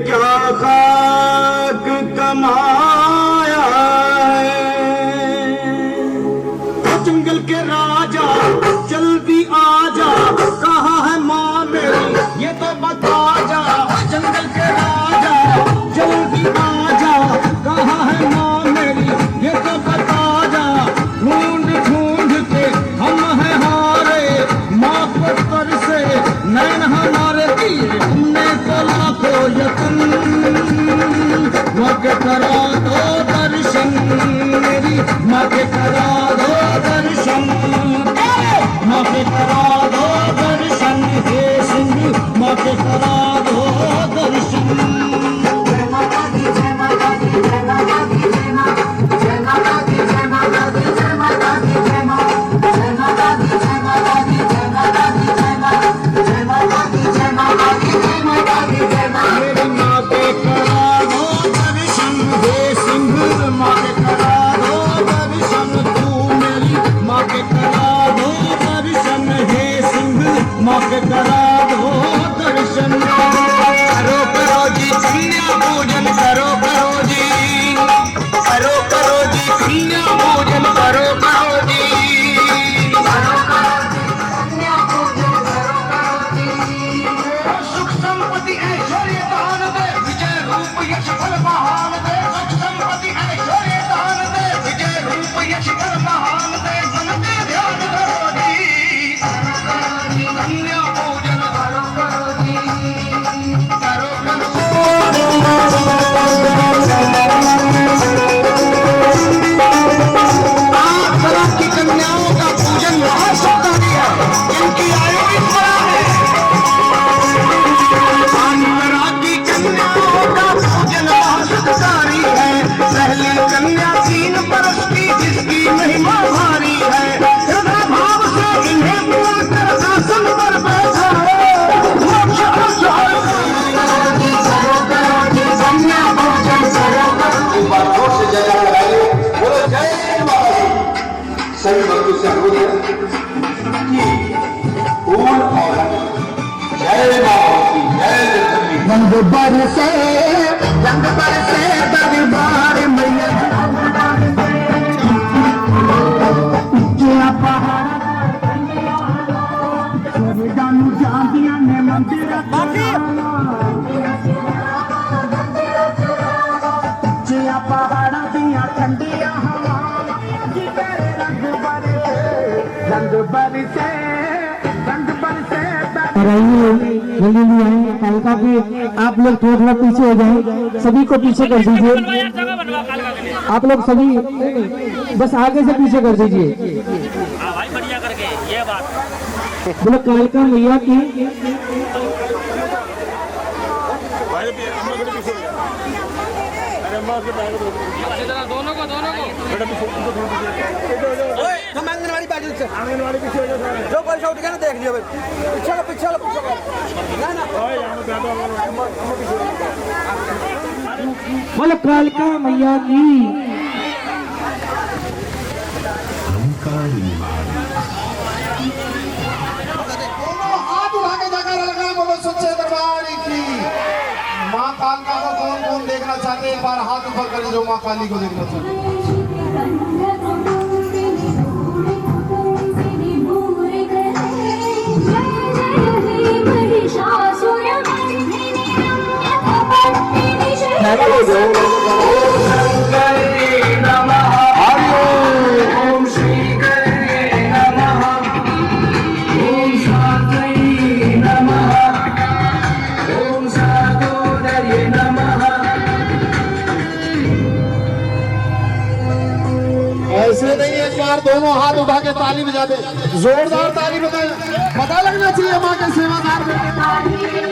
क्या खाक कमाया है। जंगल के राजा जल्दी आजा, कहाँ है माँ मेरी ये तो बता जा। जंगल के राजा जल्दी आजा, कहाँ है माँ मेरी ये तो बता जा। ढूंढ ढूंढ के हम हैं हारे, माँ को तरसे नैन हमारे दिए हमने तो लाखों यत्न। माँ के करा दो दर्शन मेरी, माँ के करा दो दर्शन, माँ के करा दो दर्शन हे सिंह, माँ के करा दो दर्शन। जय माता दी जय माता दी जय माता दी जय माँ, जय माता दी जय माता दी जय माता दी जय माँ, जय माता दी जय माता दी जय माता दी जय माँ, जय माता दी जय माता दी जय माता दी जय माँ। मेरी माँ के करा दो दर्शन हे सिंह, माँ के करा दो दर्शन तू मेरी, माँ के करा दो दर्शन हे सिंह, माँ के करा दो दर्शन। करो करो जी कन्या पूजन, करो करो जी, करो करो जी कन्या पूजन, करो करो जी, करो करो जी कन्या पूजन, करो करो जी। सुख संपत्ति ऐश्वर्य दान दे, विजय रूप यश फल महान दे। सुख संपत्ति ऐश्वर्य दान दे, विजय रूप यश फल महान दे। मन में ध्यान करो जी, कन्या पूजन करो करो जी, करो करो। आठ तरह की कन्याओं का पूजन महाशक्ति है, इनकी आयु भी बड़ा है। आठ तरह की कन्याओं का पूजन महाशक्ति है। पहली कन्या 3 बरस की, जिसकी महिमा भारी है। श्रद्धा भाव से इन्हें बुलाकर आसन पर बैठाओ। सभी भक्तों से अनुरोध है कि फूल और जय माँ की जय। रंग बरसे दरबार मैया, जानू जादिया ने मंदिर पहाड़ा दिया ठंडिया हवा, रंग बरसे कालका की। आप लोग थोड़ा पीछे हो जाए, सभी को पीछे कर दीजिए। आप लोग सभी बस आगे से पीछे कर दीजिए। बोलो कालका मैया की। दोनों को हम आंगनवाड़ी बाजू से, आंगनवाड़ी पीछे हो जाए, जो पैसा उठ गया ना देख लियो पीछे ना ना। बोलो कालका मैया की। दोनों हाथ उठा के जाकर लगा बोलो सच्चे दरबार की। माँ कालका को कौन कौन देखना चाहते हैं? एक बार हाथ ऊपर करें जो माँ काली को देखना चाहते हैं। ओम श्री करे नमः, ओम सात्वये नमः, ओम सातोदर्ये नमः। एक बार दोनों हाथ उठा के ताली बजा दे, जोरदार ताली बजाए, पता लगना चाहिए माँ के सेवादार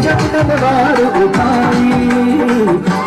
जब तलवार उठाई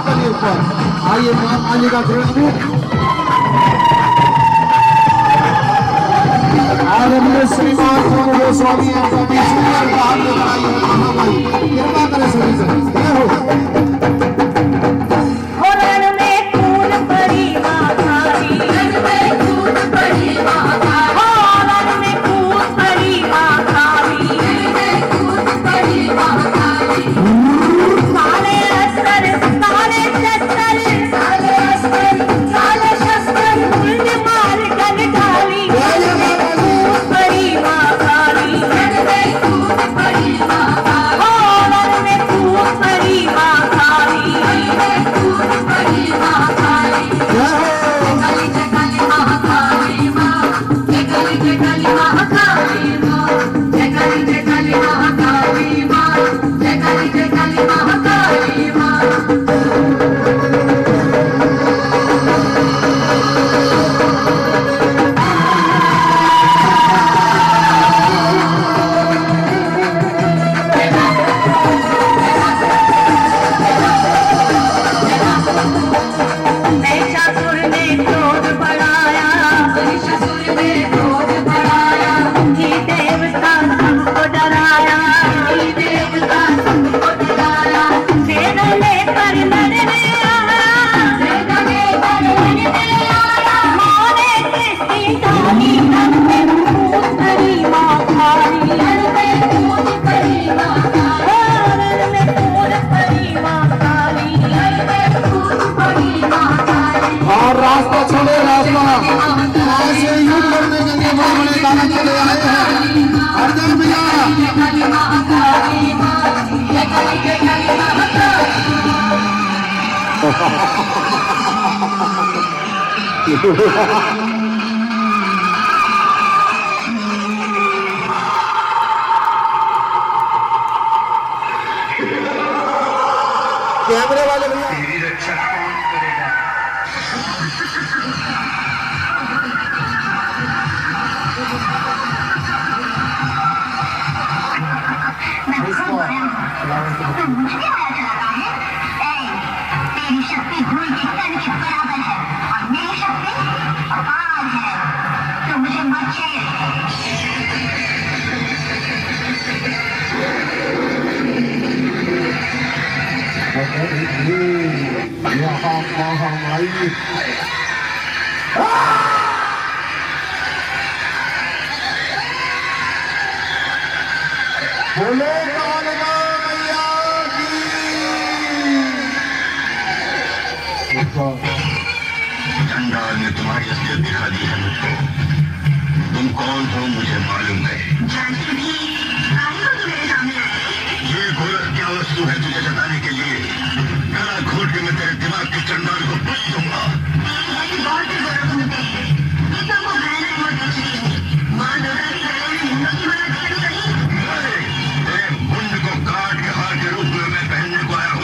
आइए महाकाली का श्रीमान गोस्वामी कृपा करें सभी से Oh, कैमरे वाले भैया तेरी रक्षा कौन करेगा? तो मुझे पता चला है तेरी शक्ति धूल के कण के बराबर है और मेरी शक्ति अपार है, तो मुझे मत छेड़। यहाँ महामारी बोलो कालका मैया की। चंडाल ने तुम्हारी असलियत दिखा दी है मुझको। तुम कौन हो मुझे मालूम है। जानती भी आई हो मेरे सामने आए। ये गोलक क्या वस्तु है तुझे जताने के लिए? गला घोट के मैं तेरे दिमाग के चंडाल को बुझ दूंगा। मेरी बहुत ही जरूरत होते हैं। ये तो वो भयानक मौत देख रही है। माँ दुर्गा के गले में हिंदू की माला दिखाई गई। अरे, तेरे मुंड को काट के हार के रूप में मैं पहनने को आया हूँ।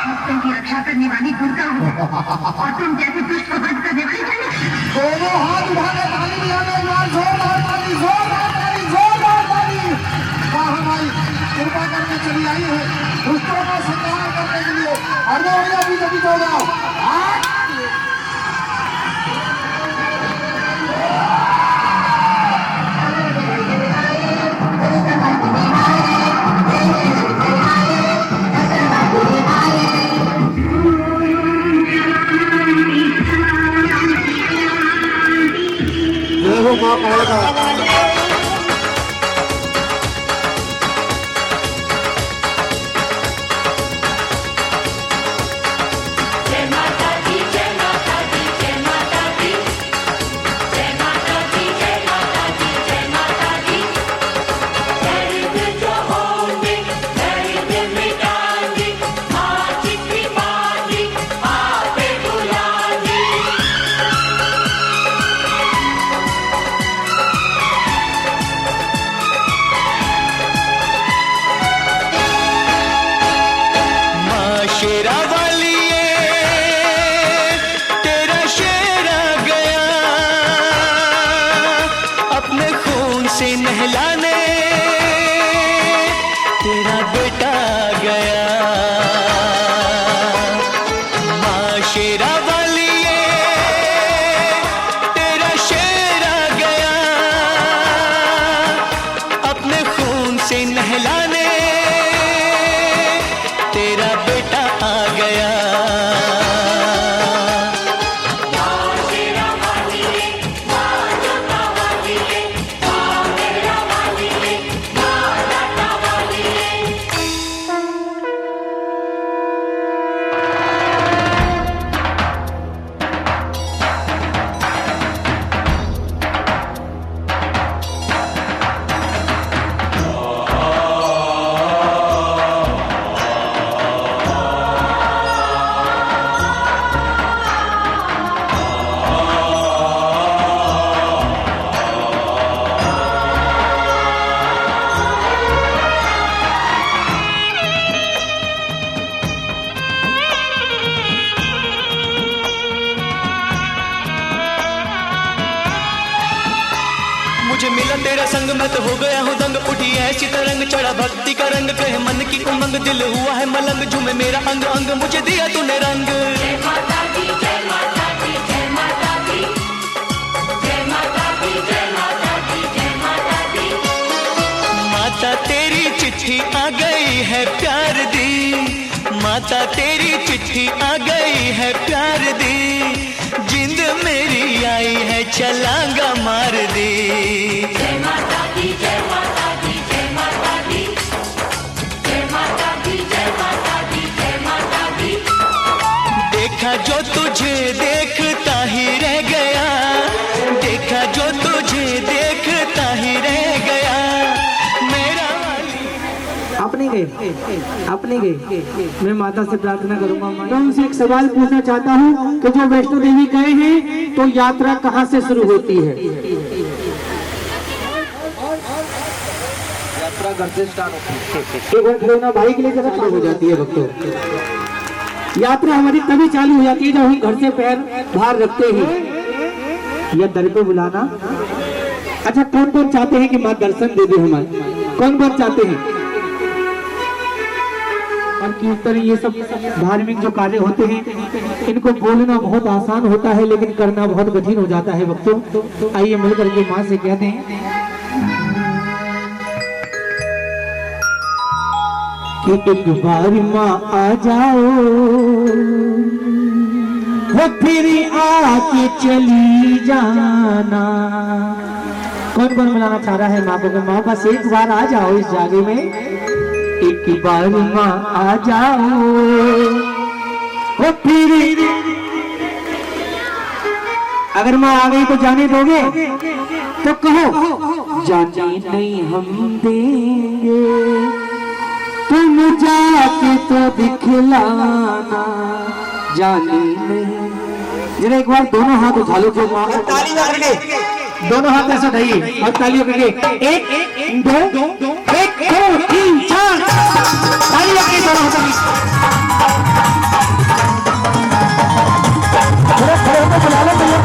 भक्तों की रक्षा करने वाली दुर्गा हो और तुम जैसे दुष्ट को वध करने वाली काली। दोनों हाथ उठा के ताली बजाने एक बार जोरदार ताली, जोरदार ताली, जोरदार ताली। महामारी कृपा करके चली आई है दुष्टों का संहार करने के लिए। और भैया भी कभी हो जाओ। देखो माँ कालका शेरा वालिए तेरा शेरा गया अपने खून से नहलाने तेरा बेटा गया। माँ शेरा वालिए तेरा शेरा गया अपने खून से नहलाने तेरा बेटा आ गया। मुझे मिला तेरा संग मैं तो हो गया हूँ दंग, उठी ऐसी तरंग चढ़ा भक्ति का रंग, कहे मन की उमंग दिल हुआ है मलंग, झूमे मेरा अंग अंग मुझे दिया तूने रंग। जय माता दी, जय माता दी, जय माता दी, जय माता दी, जय माता दी, जय माता दी। माता तेरी चिट्ठी आ गई है प्यार दी, माता तेरी चिट्ठी आ गई है प्यार दी, जिंद मेरी आई है छलांगा मार दी। जय माता दी, जय माता दी, जय माता दी, जय माता दी, जय माता दी, जय माता दी। देखा जो तुझे तुझे देखता ही रह गया, देखा जो तुझे देखता ही रह गया मेरा वाली। अपने गए मैं माता से प्रार्थना करूंगा। मैं उनसे एक सवाल पूछना चाहता हूँ कि जो वैष्णो देवी गए हैं तो यात्रा कहाँ से शुरू होती है? यात्रा घर से स्टार्ट होती है। भाई के लिए जरा चालू हो जाती है भक्तों। यात्रा हमारी तभी चालू हो जाती है जब हम घर से पैर बाहर रखते हैं या दर पे बुलाना। अच्छा, कौन कौन चाहते हैं कि माँ दर्शन दे दे हमारे? कौन कौन चाहते हैं? और कीर्तन ये सब धार्मिक जो कार्य होते हैं इनको बोलना बहुत आसान होता है लेकिन करना बहुत कठिन हो जाता है भक्तों। आइए मिलकर के माँ से कहते हैं कि एक बार माँ आ जाओ वो फिर आके चली जाना। कौन कौन बुलाना चाह रहा है माँ को? माँ बस एक बार आ जाओ इस जागे में, एक बार माँ आ जाओ वो फिर। अगर माँ आ गई तो जाने दोगे? तो कहो जाने नहीं हम देंगे, तुम जाके तो दिखलाना। जाने नहीं। जरा एक बार दोनों हाथ उठा लो जो माँ ताली करके, दोनों हाथ ऐसा उठाइए और तालियों करके एक दो एक दो तीन चार ताली करके दोनों हाथों की। खड़े होकर बुला लो भैया।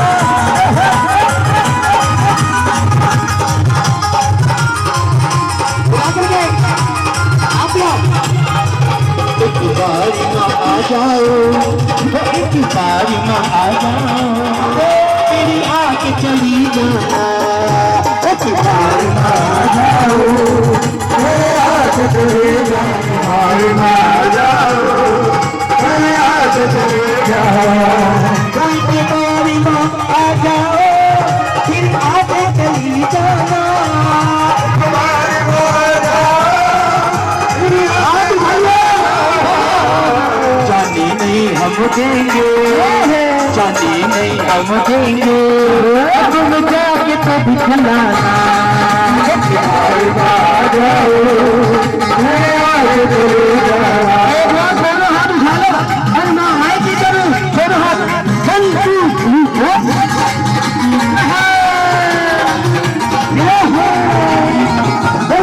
बुला करके आप लोग एक बार माँ आ जाओ, एक बार माँ आ जाओ मेरी आके चली जाना। एक बार माँ आ जाओ मेरे आके चली जाना। आ जाओ मेरे आके चली जाओ। एक बार माँ आ जाओ फिर आके चली जाना। जाने नहीं हम देंगे, जाने नहीं हम देंगे, तुम जाके तो दिखलाना। दोनों हाथ उठा लो, हर माँ हाय की करो, दोनों हाथ 1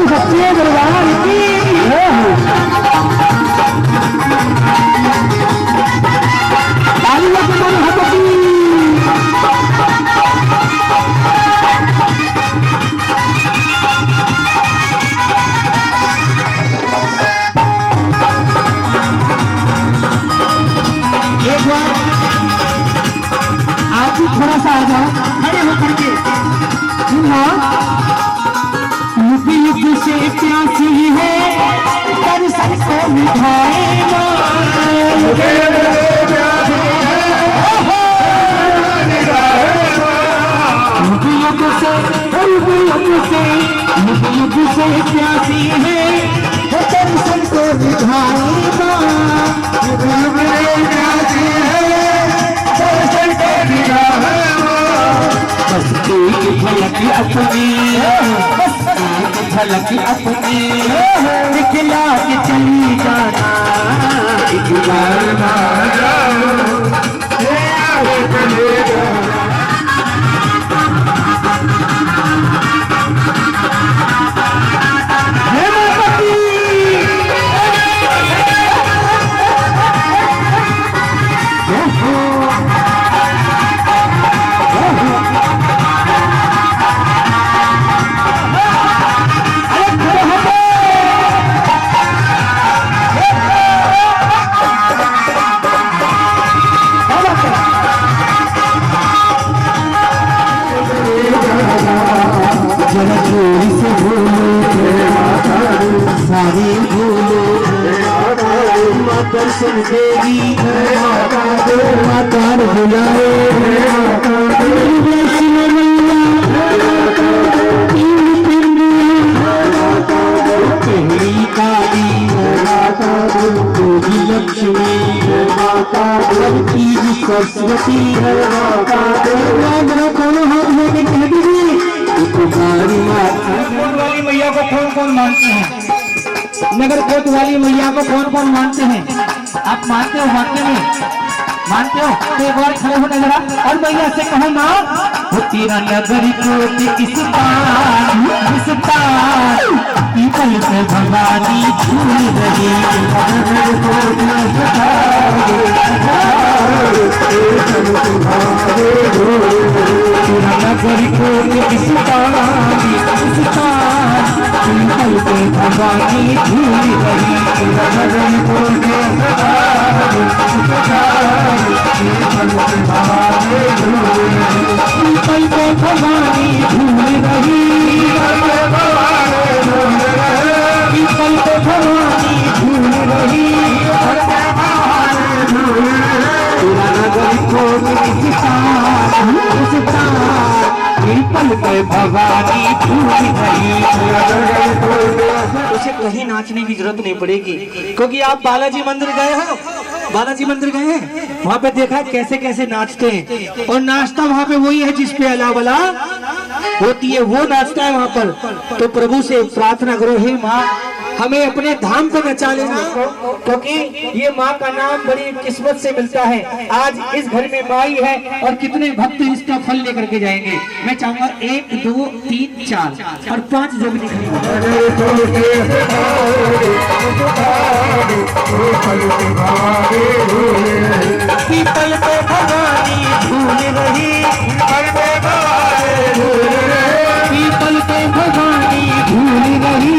2 3 दरबार की एक बार आप भी थोड़ा सा आ जाओ खड़े होकर के। युग से प्यासी है दर्शन को मिठाई युग से प्यासी है दर्शन को मिठाई बस एक झलक अपनी, बस एक झलक अपनी दिखला के चली जाना। एक बार आ जाओ चले जाना। जरा जोरी से बोलो सारी बोलो माता सुन देगी माता बुलाए पहली काली माता लक्ष्मी माता सबकी सरस्वती है माता मेरा दोनों हाथ लेके कह दीजिए तुम्हारी माता। कोट वाली मैया को कौन कौन मानते हैं? नगर कोट वाली मैया को कौन कौन मानते हैं? आप मानते हो? मानते हो तो एक बार खड़े होने जरा और मैया से कहो ना वो तेरा नगर कोट इस तार पीपल पे भवानी झूल रही तेरा नगर कोट इस तार पीपल पे भवानी झूल रही तेरा नगर कोट पीपल पे भवानी झूल रही पीपल पे भवानी झूल रही तेरा नगर कोट पीपल पे भवानी झूल रही। उसे कहीं नाचने की जरूरत नहीं पड़ेगी क्योंकि आप बालाजी मंदिर गए हो, बालाजी मंदिर गए हैं, वहाँ पे देखा कैसे कैसे नाचते हैं और नाचता वहाँ पे वही है जिस पे अलावला होती है, वो नाचता है वहाँ पर। तो प्रभु से प्रार्थना करो, हे माँ हमें अपने धाम पे नचा लेना क्योंकि ये माँ का नाम बड़ी किस्मत से मिलता है। आज इस घर में माई है और कितने भक्त इसका फल लेकर के जाएंगे। मैं चाहूंगा 1 2 3 4 और 5 जब पीपल पे भवानी झूल रही पीपल पे भवानी झूल रही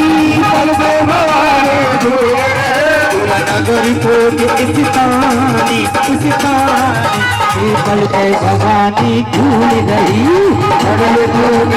नगर कोट इस तानी पीपल पे भवानी झूल रही नगर कोट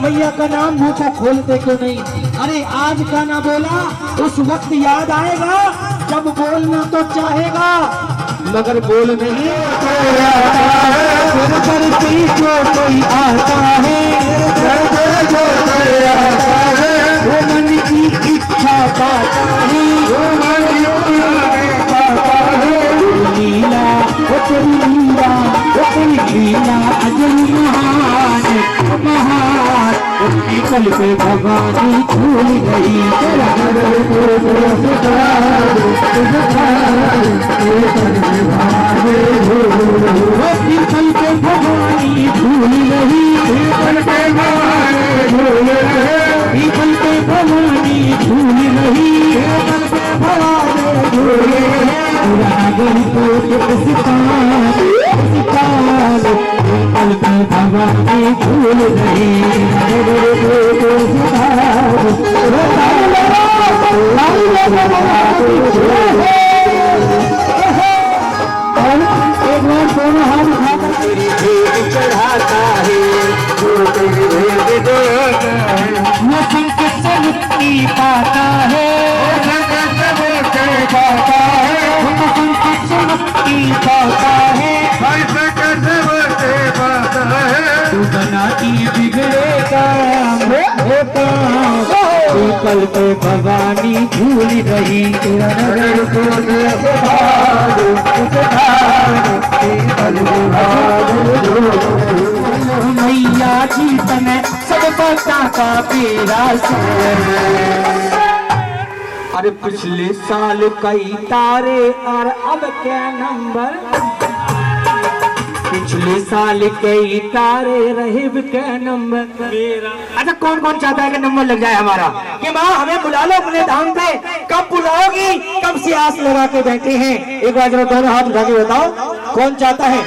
मैया का नाम मुंह को खोलते क्यों नहीं? अरे आज का ना बोला उस वक्त याद आएगा जब बोलना तो चाहेगा मगर बोल नहीं कोई आता है वो मन की इच्छा पाता है लीला वो तेरी लीला अजल महान पीपल पे भवानी झूल गई पीपल पे भवानी झूल रही पीपल पे भवानी झूल रही नगर कोट पीपल पे भवानी झूल रही एक बार दोनों हाथ उठाकर तेरी भेंट चढ़ाता है वो संकट से मुक्ति पाता है वो संकट से मुक्ति पाता है तू बनाती बिगड़े काम पीपल पे भवानी झूल रही तेरा नगर कोट मैया जी तने सब पता का पेरा से अरे पिछले साल कई तारे और अब क्या नंबर पिछले साल कई तारे रहे के नंबर मेरा। अच्छा कौन कौन चाहता है कि नंबर लग जाए हमारा? कि माँ हमें बुला लो अपने धाम पे, कब बुलाओगी? कब से आस लगा के बैठे हैं? एक बार जरा दोनों हाथ उठा के बताओ कौन चाहता है?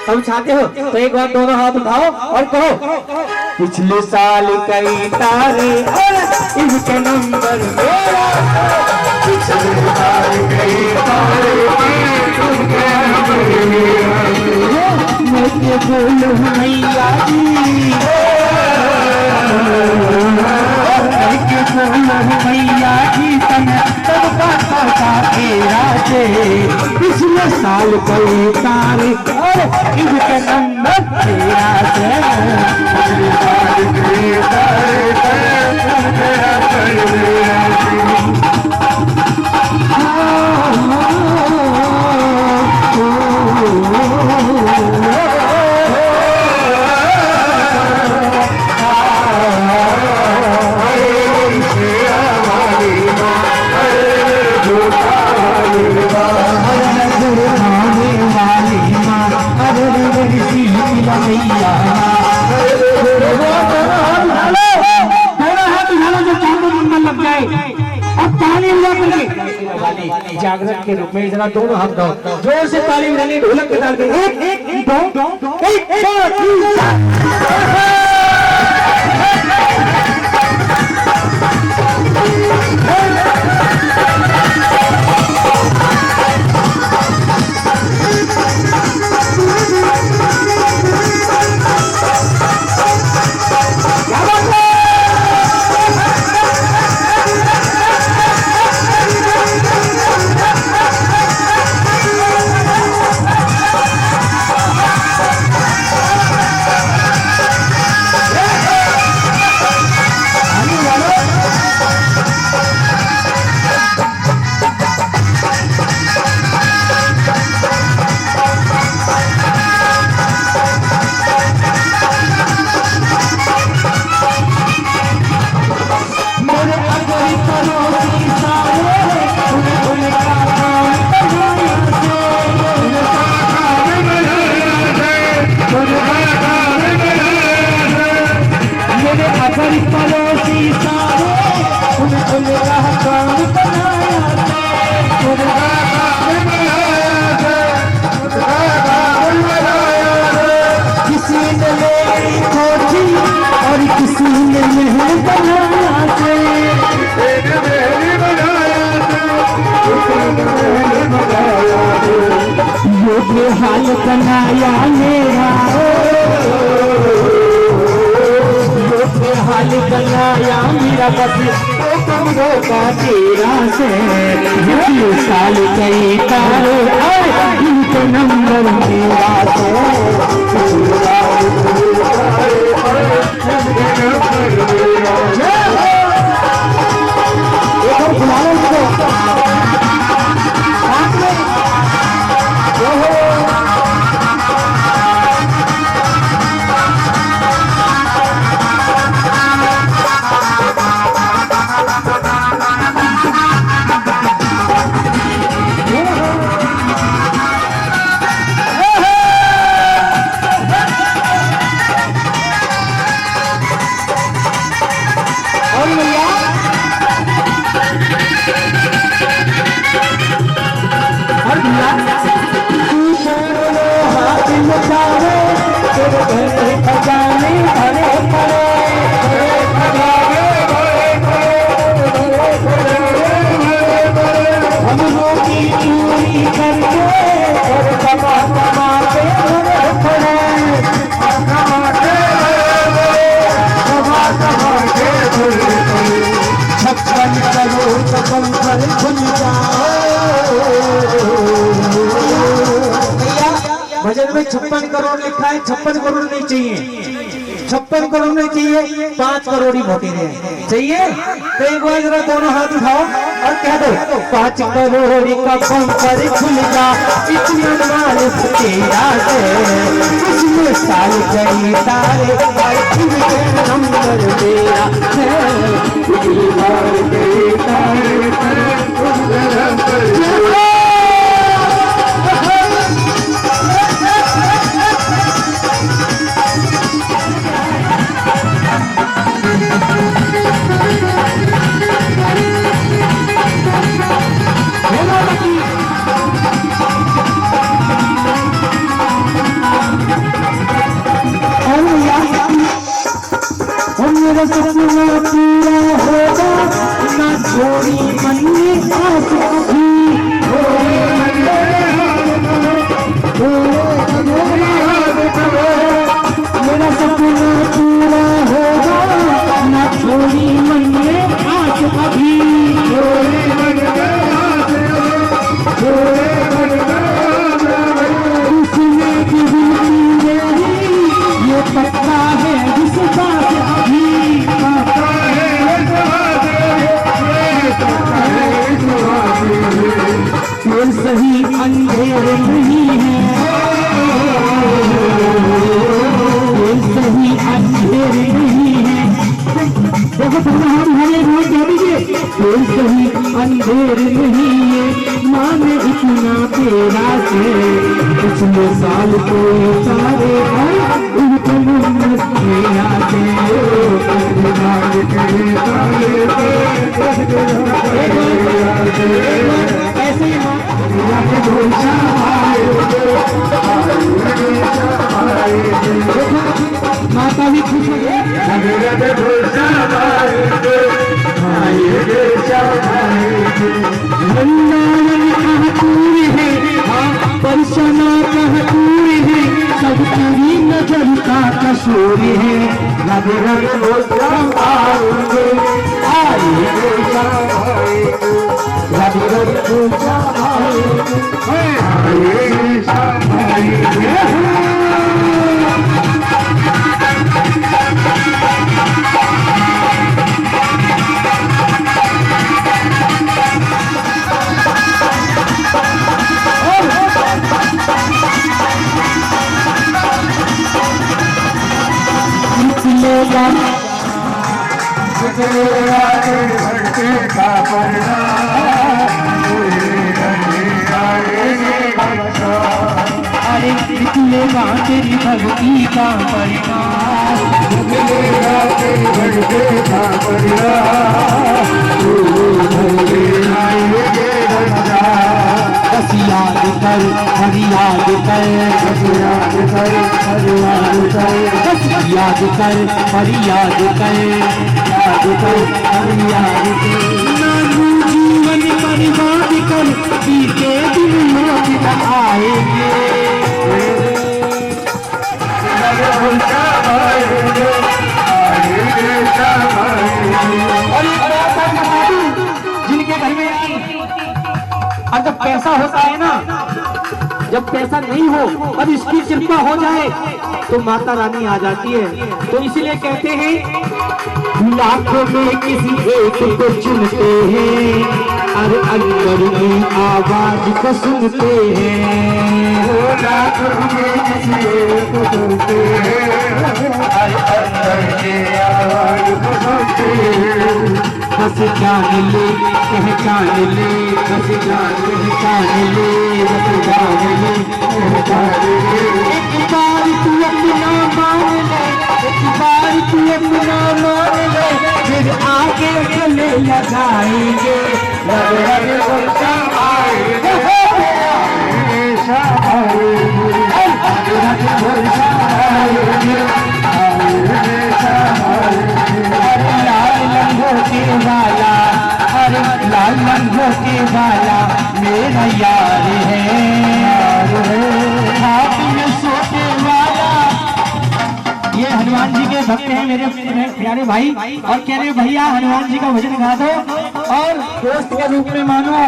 सब चाहते हो तो एक बार दोनों हाथ उठाओ और कहो पिछले साल कई तारे और इनके नंबर मेरा। पिछले साल कई तारे इनके नंबर मेरा। मैं के बोलूं मैया जी, मैं के बोलूं मैया जी तन तब का तेरा से। पिछले साल कई तारे और इनके नंबर तेरा से। पिछले साल कई तारे जागरण के रूप में जरा दोनों हाथ दो, जोर से ताली बजानी, ढोलक के ताल पे एक दो हाल बनाया मेरा, हाल बनाया मेरा बस कमरों का तेरा से। पिछले साल कई तारे इनके नंबर मेरा से। पिछले साल कई तारे इनके नंबर मेरा से। एक और बुला लो इसको। भजन में 56 करोड़ लिखा है, 56 करोड़ नहीं चाहिए, 56 करोड़ नहीं चाहिए, 5 करोड़ ही वोटे रहे चाहिए। तो एक बार जरा दोनों हाथ उठाओ और कह दो 5 करोड़ का बम्पर खुल जा इतने माल तेरा से। पिछले साल कई तारे नंबर तेरा है। पिछले साल कई तारे मेरा सपना पूरा होगा ना छोड़ी मन में आस कभी मेरा सपना पूरा होगा ना छोड़ी मन में आस कभी ये पक्का है जिस बात अभी फिर सही अंधेर नहीं है फिर सही अंधेर नहीं है देखो तुम्हारे रोज जाएंगे फिर सही अंधेर नहीं है माने इतना तेरा से पिछले साल कोई सारे उनके मन में आते ऐसे ही माता भी खुश हो गई परसना कहतूर है सब तेरी नजर का कसूर है रब रब आएंगे रब अरे निकलेगा तेरी भक्ति का परिणाम निकलेगा तेरी भक्ति का बस याद कर फरियाद कर बस याद कर फरियाद कर बस याद कर फरियाद कर याद कर फरियाद कर नानू जीवन बर्बाद कर बीते दिन मौत आएंगे जिनके घर में और जब पैसा होता है ना जब पैसा नहीं हो और इसकी कृपा हो जाए तो माता रानी आ जाती है तो इसीलिए कहते हैं लाखों में किसी एक को चुनते हैं और अंदर की आवाज को सुनते हैं लाखों में किसी एक को चुनते हैं और अंदर की आवाज को सुनते हैं बस जान ले पहचान ले बस जान पहचान ले बस जान ले पहचान ले एक बार तू अपना मान ले एक बार तू अपना मान ले फिर आगे चले लगाएंगे रब रब वर्षा आएंगे हमेशा आएंगे रब रब वर्षा आएंगे हमेशा आएंगे लाल लंगोटी वाला अरे लाल लंगोटी वाला मेरा यार है हाथ में सोते वाला ये हनुमान जी के भक्त हैं मेरे प्यारे भाई और कह रहे भैया हनुमान जी का भजन गा दो और दोस्त के रूप में मानो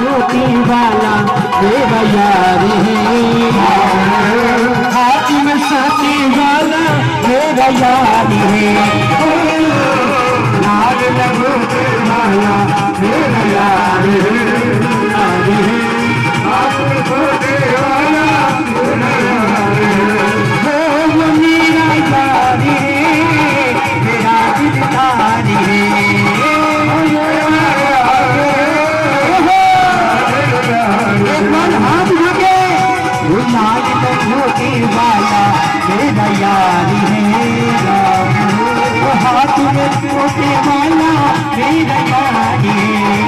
रोटी वाला मेरा यार है हाथ में सोते वाला मेरा यार है लाल लंगोटी वाला मेरा यार है हाथ में सोते वाला मेरा यार है मेरा यार है मेरा दिलदार है एक बार हाथ उठाके लाल लंगोटी वाला मेरा यार है हाथ में छोटे वाला मेरा यार है